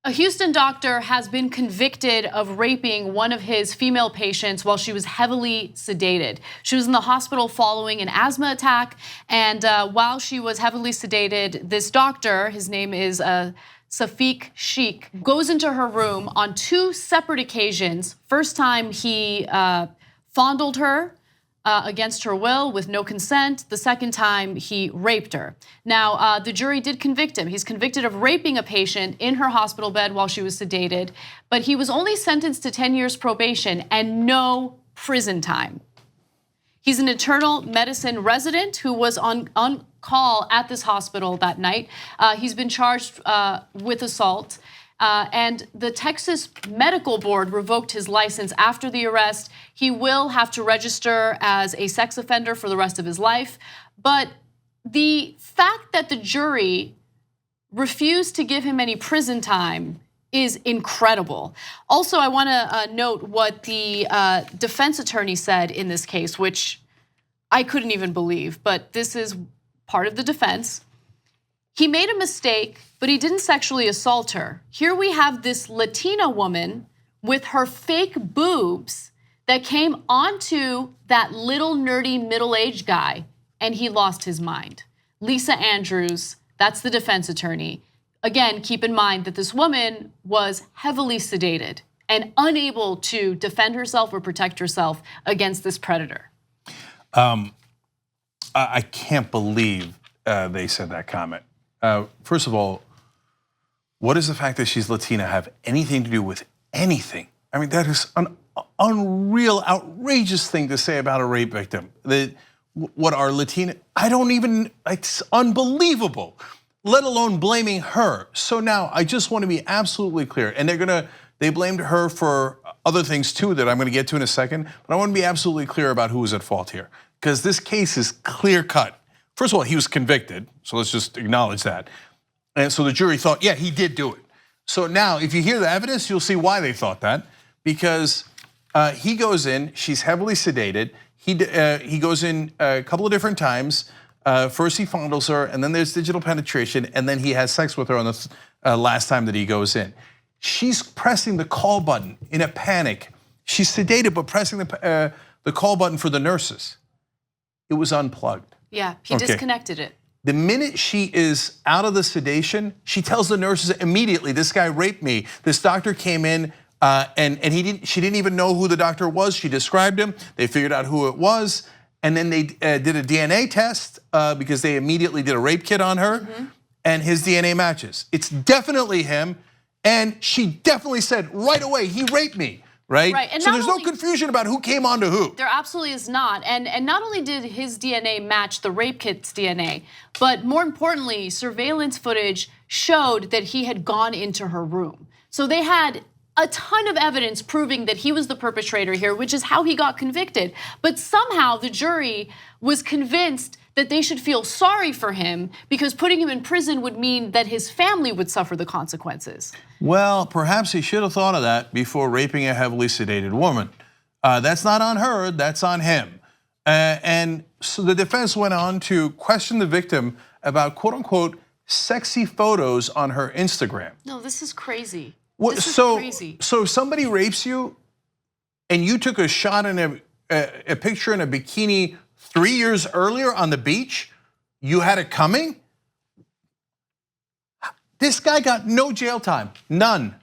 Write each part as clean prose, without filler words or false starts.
A Houston doctor has been convicted of raping one of his female patients while she was heavily sedated. She was in the hospital following an asthma attack, and while she was heavily sedated, this doctor, his name is Sheikh, goes into her room on 2 separate occasions. First time he fondled her against her will with no consent. The second time he raped her. Now, the jury did convict him. He's convicted of raping a patient in her hospital bed while she was sedated, but he was only sentenced to 10 years probation and no prison time. He's an internal medicine resident who was on call at this hospital that night. He's been charged with assault. And the Texas Medical Board revoked his license after the arrest. He will have to register as a sex offender for the rest of his life. But the fact that the jury refused to give him any prison time is incredible. Also, I want to note what the defense attorney said in this case, which I couldn't even believe, but this is part of the defense. He made a mistake, but he didn't sexually assault her. Here we have this Latina woman with her fake boobs that came onto that little nerdy middle-aged guy, and he lost his mind. Lisa Andrews, that's the defense attorney. Again, keep in mind that this woman was heavily sedated and unable to defend herself or protect herself against this predator. I can't believe they said that comment. First of all, what does the fact that she's Latina have anything to do with anything? I mean, that is an unreal, outrageous thing to say about a rape victim. What are Latina? I don't even, it's unbelievable, let alone blaming her. So now I just want to be absolutely clear, and they blamed her for other things too that I'm going to get to in a second, but I want to be absolutely clear about who was at fault here, because this case is clear cut. First of all, he was convicted, so let's just acknowledge that. And so the jury thought, yeah, he did do it. So now, if you hear the evidence, you'll see why they thought that. Because he goes in, she's heavily sedated. He goes in a couple of different times. First he fondles her, and then there's digital penetration, and then he has sex with her on the last time that he goes in. She's pressing the call button in a panic. She's sedated, but pressing the call button for the nurses. It was unplugged. Yeah, he disconnected it. The minute she is out of the sedation, she tells the nurses immediately, this guy raped me. This doctor came in and she didn't even know who the doctor was. She described him, they figured out who it was. And then they did a DNA test because they immediately did a rape kit on her, and his DNA matches. It's definitely him, and she definitely said right away, he raped me. Right? And so there's no confusion about who came on to who. There absolutely is not. And not only did his DNA match the rape kit's DNA, but more importantly, surveillance footage showed that he had gone into her room. So they had a ton of evidence proving that he was the perpetrator here, which is how he got convicted. But somehow the jury was convinced that they should feel sorry for him because putting him in prison would mean that his family would suffer the consequences. Well, perhaps he should have thought of that before raping a heavily sedated woman. That's not on her, that's on him. And so the defense went on to question the victim about quote unquote sexy photos on her Instagram. No, this is crazy. So if somebody rapes you and you took a shot in a picture in a bikini 3 years earlier on the beach, you had it coming? This guy got no jail time, none.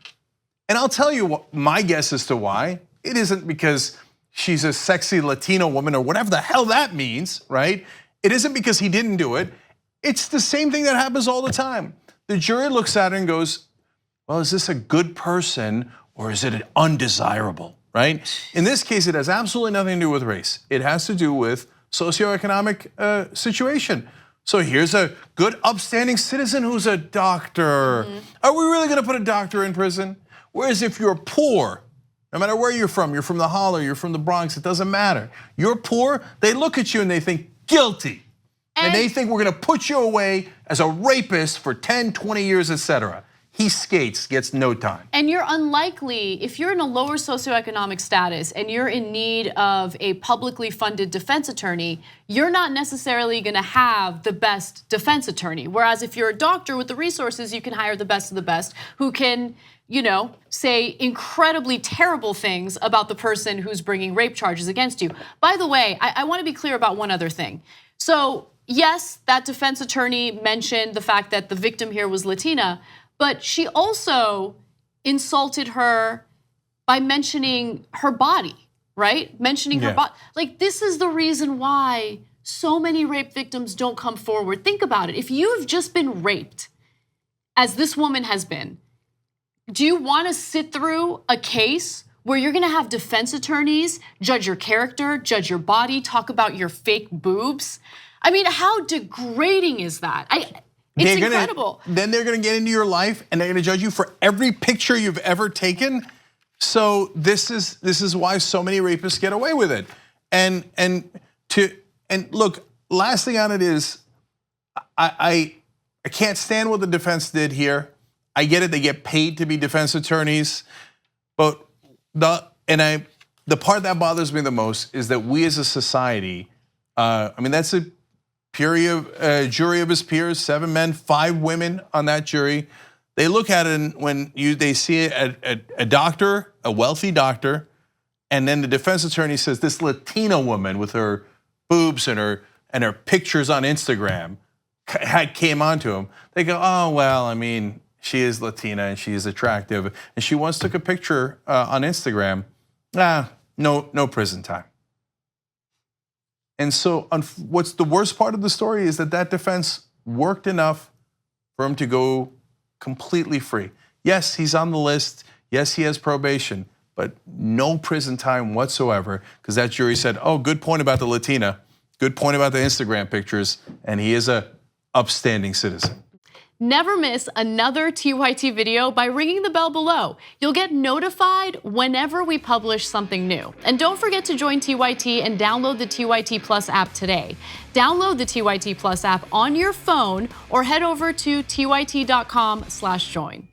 And I'll tell you what my guess as to why. It isn't because she's a sexy Latino woman or whatever the hell that means, right? It isn't because he didn't do it. It's the same thing that happens all the time. The jury looks at it and goes, well, is this a good person or is it an undesirable, right? In this case, it has absolutely nothing to do with race. It has to do with socioeconomic situation. So here's a good upstanding citizen who's a doctor. Are we really gonna put a doctor in prison? Whereas if you're poor, no matter where you're from the Holler, you're from the Bronx, it doesn't matter. You're poor, they look at you and they think guilty. And they think we're gonna put you away as a rapist for 10, 20 years, etc. He skates, gets no time. And you're unlikely, if you're in a lower socioeconomic status and you're in need of a publicly funded defense attorney, you're not necessarily gonna have the best defense attorney. Whereas if you're a doctor with the resources, you can hire the best of the best who can, say incredibly terrible things about the person who's bringing rape charges against you. By the way, I wanna be clear about one other thing. So yes, that defense attorney mentioned the fact that the victim here was Latina, but she also insulted her by mentioning her body, right? Mentioning her body. Like, this is the reason why so many rape victims don't come forward. Think about it. If you've just been raped, as this woman has been, do you want to sit through a case where you're going to have defense attorneys judge your character, judge your body, talk about your fake boobs? I mean, how degrading is that? It's incredible. Then they're gonna get into your life and they're gonna judge you for every picture you've ever taken. So this is why so many rapists get away with it. And look, last thing on it is, I can't stand what the defense did here. I get it; they get paid to be defense attorneys, but the part that bothers me the most is that we as a society, I mean, that's a jury of his peers, 7 men, 5 women on that jury. They look at it and when they see a doctor, a wealthy doctor, and then the defense attorney says this Latina woman with her boobs and her pictures on Instagram came onto him. They go, oh well, I mean, she is Latina and she is attractive, and she once took a picture on Instagram. No prison time. And so what's the worst part of the story is that defense worked enough for him to go completely free. Yes, he's on the list. Yes, he has probation, but no prison time whatsoever, because that jury said, oh, good point about the Latina, good point about the Instagram pictures, and he is a upstanding citizen. Never miss another TYT video by ringing the bell below. You'll get notified whenever we publish something new. And don't forget to join TYT and download the TYT Plus app today. Download the TYT Plus app on your phone or head over to tyt.com/join.